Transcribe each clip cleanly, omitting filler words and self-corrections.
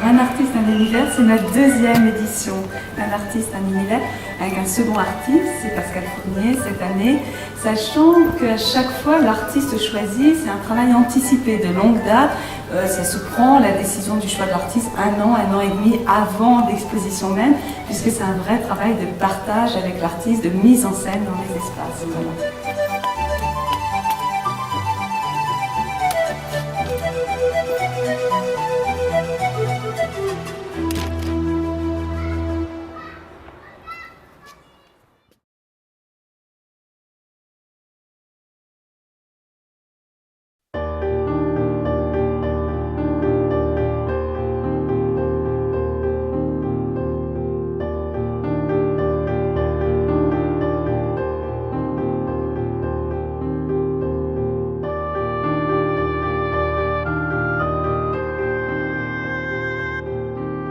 Un artiste, un univers, c'est ma deuxième édition. Un artiste, un univers, avec un second artiste, c'est Pascal Fournier cette année, sachant qu'à chaque fois l'artiste choisi, c'est un travail anticipé de longue date. Ça se prend la décision du choix de l'artiste un an et demi avant l'exposition même, puisque c'est un vrai travail de partage avec l'artiste, de mise en scène dans les espaces. Voilà.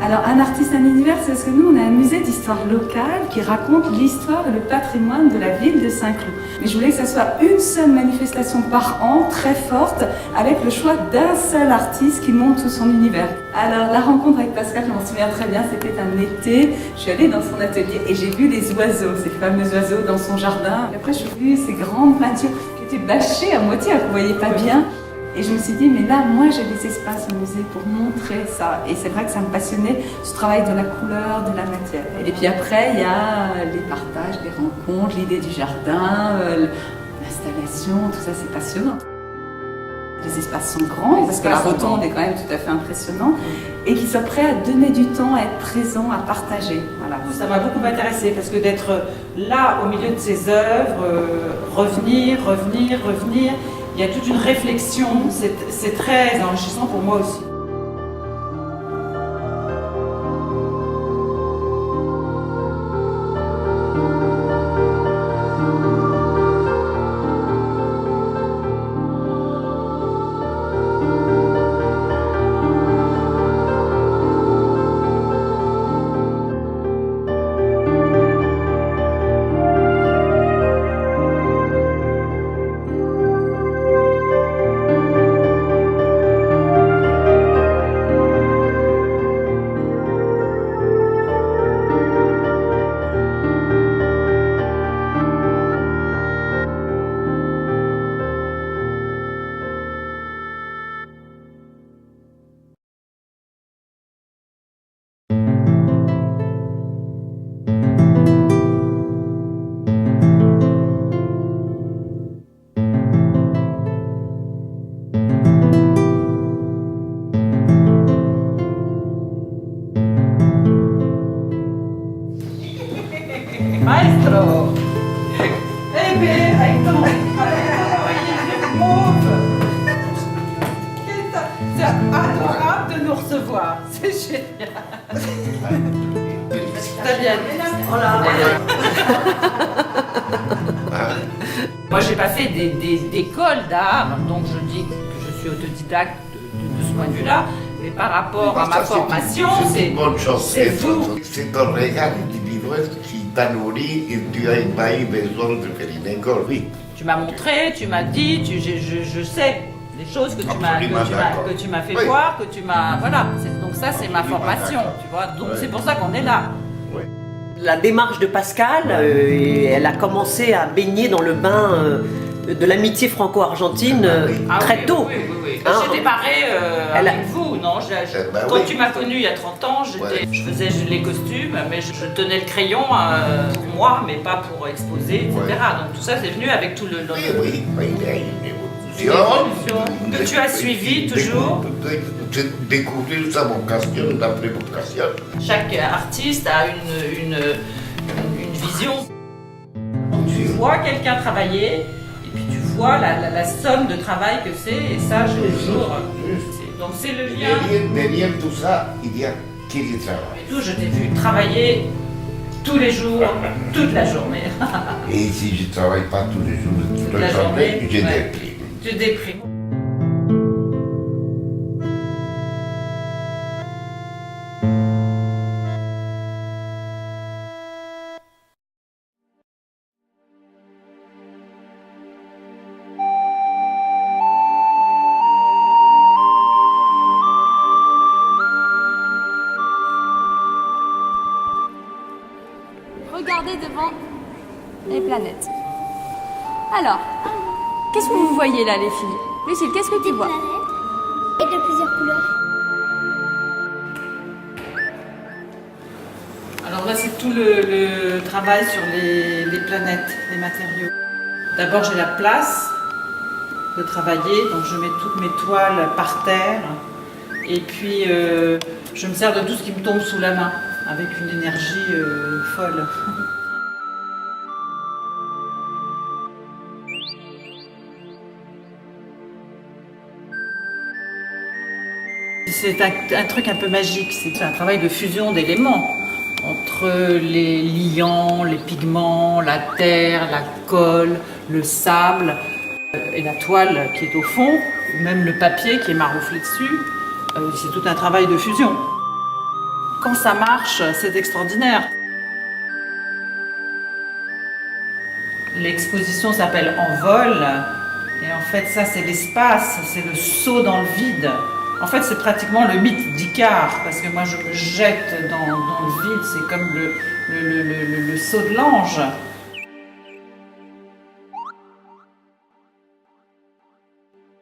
Alors, un artiste, un univers, c'est parce que nous, on a un musée d'histoire locale qui raconte l'histoire et le patrimoine de la ville de Saint-Cloud. Mais je voulais que ça soit une seule manifestation par an, très forte, avec le choix d'un seul artiste qui montre tout son univers. Alors, la rencontre avec Pascal, je m'en souviens très bien, c'était un été. Je suis allée dans son atelier et j'ai vu les oiseaux, ces fameux oiseaux dans son jardin. Et après, j'ai vu ces grandes peintures qui étaient bâchées à moitié, qu'on ne voyait pas bien. Et je me suis dit, mais là, moi, j'ai des espaces au musée pour montrer ça. Et c'est vrai que ça me passionnait, ce travail de la couleur, de la matière. Et puis après, il y a les partages, les rencontres, l'idée du jardin, l'installation, tout ça, c'est passionnant. Les espaces sont grands, parce que la rotonde est quand même tout à fait impressionnante. Et qu'ils soient prêts à donner du temps, à être présents, à partager. Voilà. Ça m'a beaucoup intéressée, parce que d'être là, au milieu de ces œuvres, revenir, il y a toute une réflexion, c'est très enrichissant pour moi aussi. Maestro! Eh bien, avec ton mauve! C'est adorable de nous recevoir, c'est génial! Très bien! Voilà! Moi, j'ai pas fait d'école d'art, donc je dis que je suis autodidacte de ce point de vue-là, mais par rapport à ma formation, c'est une bonne chose. C'est vous! C'est un regard individuel qui t'a nourri et tu n'as pas eu besoin de faire une école, oui. Tu m'as montré, tu m'as dit, je sais des choses que tu m'as fait voir, que tu m'as... Voilà, donc ça c'est ma formation, tu vois, donc c'est pour ça qu'on est là. Oui. La démarche de Pascal, elle a commencé à baigner dans le bain de l'amitié franco-argentine très tôt. Hein, j'ai démarré avec vous, non quand tu m'as connue il y a 30 ans, je faisais les costumes, mais je tenais le crayon pour moi, mais pas pour exposer, etc. Donc tout ça c'est venu avec tout le... Oui, il y a une évolution. Que tu as suivi toujours. J'ai découvert sa vocation d'après vocation. Chaque artiste a une vision. Tu vois quelqu'un travailler, et puis tu vois la somme de travail que c'est, et ça, je toujours. Donc c'est le lien. Derrière tout ça, il y a qui travaille. Et tout, je t'ai vu travailler tous les jours, toute la journée. Et si je ne travaille pas tous les jours, toute la journée, je déprime. Tu déprimes. Regardez devant les planètes. Alors, qu'est-ce que vous voyez là, les filles? Lucille, qu'est-ce que tu vois? Et de plusieurs couleurs. Alors là, c'est tout le travail sur les planètes, les matériaux. D'abord, j'ai la place de travailler, donc je mets toutes mes toiles par terre. Et puis, je me sers de tout ce qui me tombe sous la main, avec une énergie folle. C'est un truc un peu magique, c'est un travail de fusion d'éléments entre les liants, les pigments, la terre, la colle, le sable et la toile qui est au fond, ou même le papier qui est marouflé dessus. C'est tout un travail de fusion. Quand ça marche, c'est extraordinaire. L'exposition s'appelle Envol, et en fait ça c'est l'espace, c'est le saut dans le vide. En fait c'est pratiquement le mythe d'Icare, parce que moi je me jette dans le vide, c'est comme le saut de l'ange.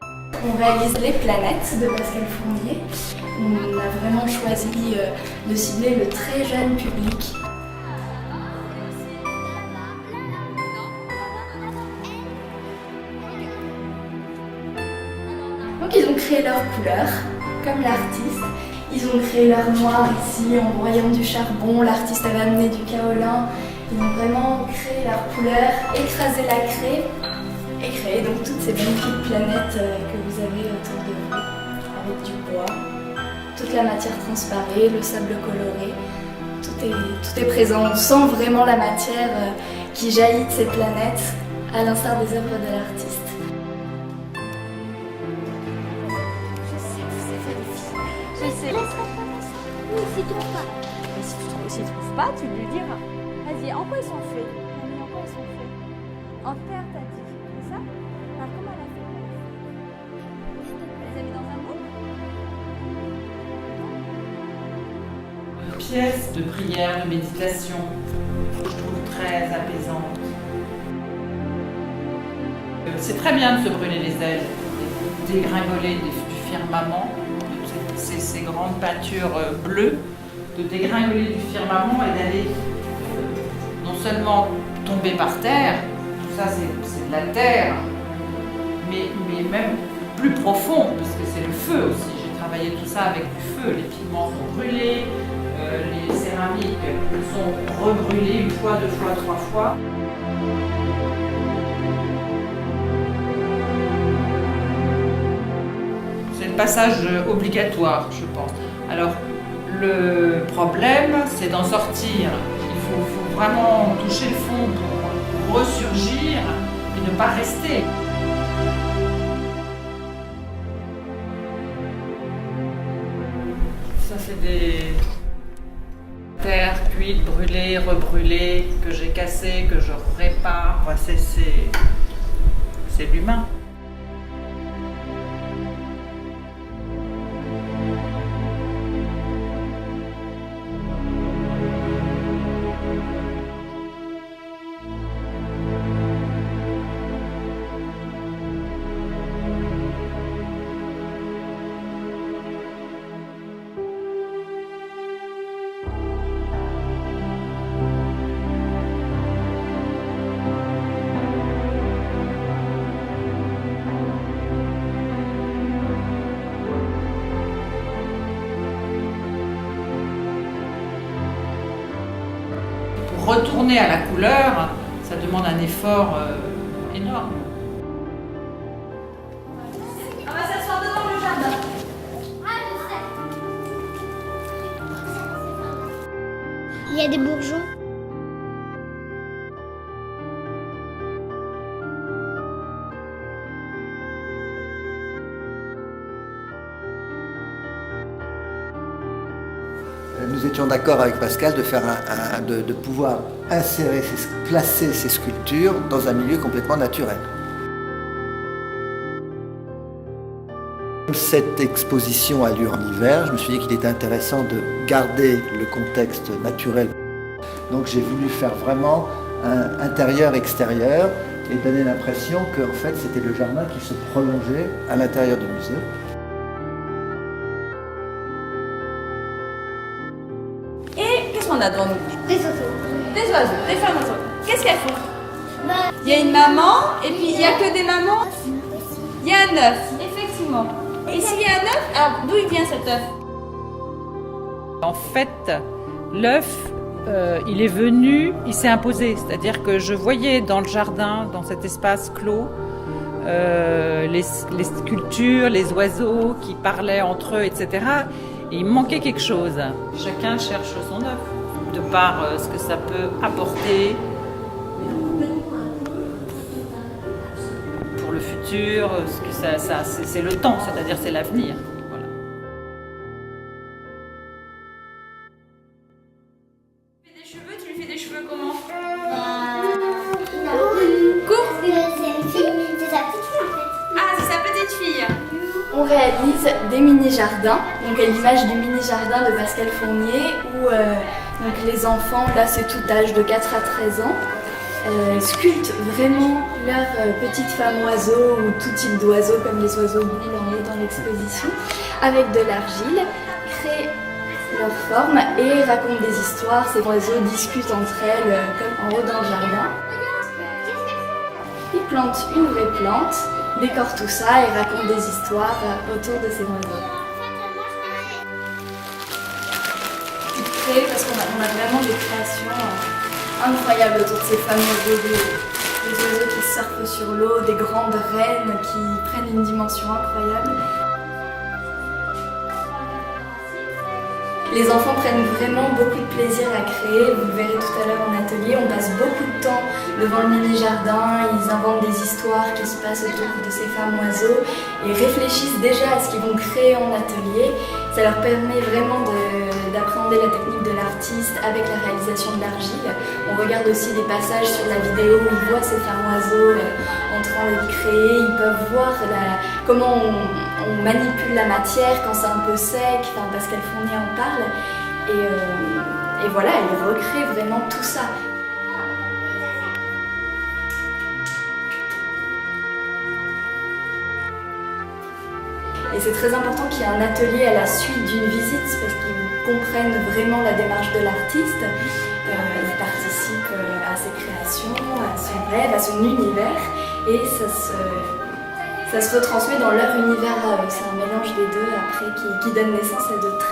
On réalise les planètes de Pascal Fournier. On a vraiment choisi de cibler le très jeune public. Donc ils ont créé leurs couleurs, comme l'artiste. Ils ont créé leur noir ici en broyant du charbon. L'artiste avait amené du kaolin. Ils ont vraiment créé leurs couleurs, écrasé la craie et créé donc toutes ces magnifiques planètes que vous avez autour de vous, avec du bois. Toute la matière transparaît, le sable coloré, tout est présent. On sent vraiment la matière qui jaillit de ces planètes, à l'instar des œuvres de l'artiste. Je sais. Oui, s'il trouve pas. Mais s'il trouve pas, tu lui diras. Vas-y, en quoi ils sont faits? En quoi ils sont faits? En terre, t'as dit. C'est ça? Alors comment elle a fait? Elle les a mis dans un moule? Une pièce de prière, de méditation, que je trouve très apaisante. C'est très bien de se brûler les ailes, de dégringoler du firmament, ces grandes peintures bleues, de dégringoler du firmament et d'aller non seulement tomber par terre, tout ça c'est de la terre, mais même plus profond, parce que c'est le feu aussi. J'ai travaillé tout ça avec du feu, les pigments sont brûlés, les céramiques sont rebrûlées une fois, deux fois, trois fois. C'est le passage obligatoire, je pense. Alors, le problème, c'est d'en sortir. Il faut vraiment toucher le fond pour ressurgir et ne pas rester. Ça, c'est des terres cuites, brûlées, rebrûlées, que j'ai cassées, que je répare. Enfin, c'est l'humain. Retourner à la couleur, ça demande un effort énorme. On va s'asseoir devant le jardin. Il y a des bourgeons. Nous étions d'accord avec Pascal de faire de pouvoir insérer, placer ces sculptures dans un milieu complètement naturel. Cette exposition a lieu en hiver, je me suis dit qu'il était intéressant de garder le contexte naturel. Donc j'ai voulu faire vraiment un intérieur-extérieur et donner l'impression que en fait, c'était le jardin qui se prolongeait à l'intérieur du musée. Et qu'est-ce qu'on a devant nous? Des oiseaux. Des oiseaux, des femmes oiseaux. Qu'est-ce qu'elles font? Il y a une maman et puis il n'y a que des mamans. Il y a un œuf, effectivement. Et s'il y a un œuf, alors d'où il vient cet œuf? En fait, l'œuf, il est venu, il s'est imposé. C'est-à-dire que je voyais dans le jardin, dans cet espace clos, les sculptures, les oiseaux qui parlaient entre eux, etc. Et il me manquait quelque chose. Chacun cherche son œuf, de par ce que ça peut apporter pour le futur, ce que c'est le temps, c'est-à-dire c'est l'avenir. Voilà. Tu fais des cheveux, tu lui fais des cheveux comment? Court. C'est une fille, c'est sa petite fille en fait. Ah, c'est sa petite fille. On réalise des mini-jardins, donc à l'image du mini-jardin de Pascal Fournier, où donc les enfants, là c'est tout âge de 4 à 13 ans, sculptent vraiment leur petite femme oiseau ou tout type d'oiseau, comme les oiseaux boules en est dans l'exposition, avec de l'argile, créent leur forme et racontent des histoires. Ces oiseaux discutent entre elles comme en haut dans le jardin. Ils plantent une vraie plante, décorent tout ça et racontent des histoires autour de ces oiseaux. Ils créent parce qu'on a vraiment des créations incroyables autour de ces fameux oiseaux, des oiseaux qui surfent sur l'eau, des grandes reines qui prennent une dimension incroyable. Les enfants prennent vraiment beaucoup de plaisir à créer, vous le verrez tout à l'heure en atelier, on passe beaucoup de temps devant le mini-jardin, ils inventent des histoires qui se passent autour de ces femmes oiseaux et réfléchissent déjà à ce qu'ils vont créer en atelier. Ça leur permet vraiment d'appréhender la technique de l'artiste avec la réalisation de l'argile. On regarde aussi des passages sur la vidéo où ils voient ces femmes oiseaux en train d'être créées, ils peuvent voir comment on manipule la matière quand c'est un peu sec, enfin, Pascal Fournier en parle, et voilà, il recrée vraiment tout ça. Et c'est très important qu'il y ait un atelier à la suite d'une visite parce qu'ils comprennent vraiment la démarche de l'artiste, ils participent à ses créations, à son rêve, à son univers, et ça se retransmet dans leur univers à eux. C'est un mélange des deux après qui donne naissance à de très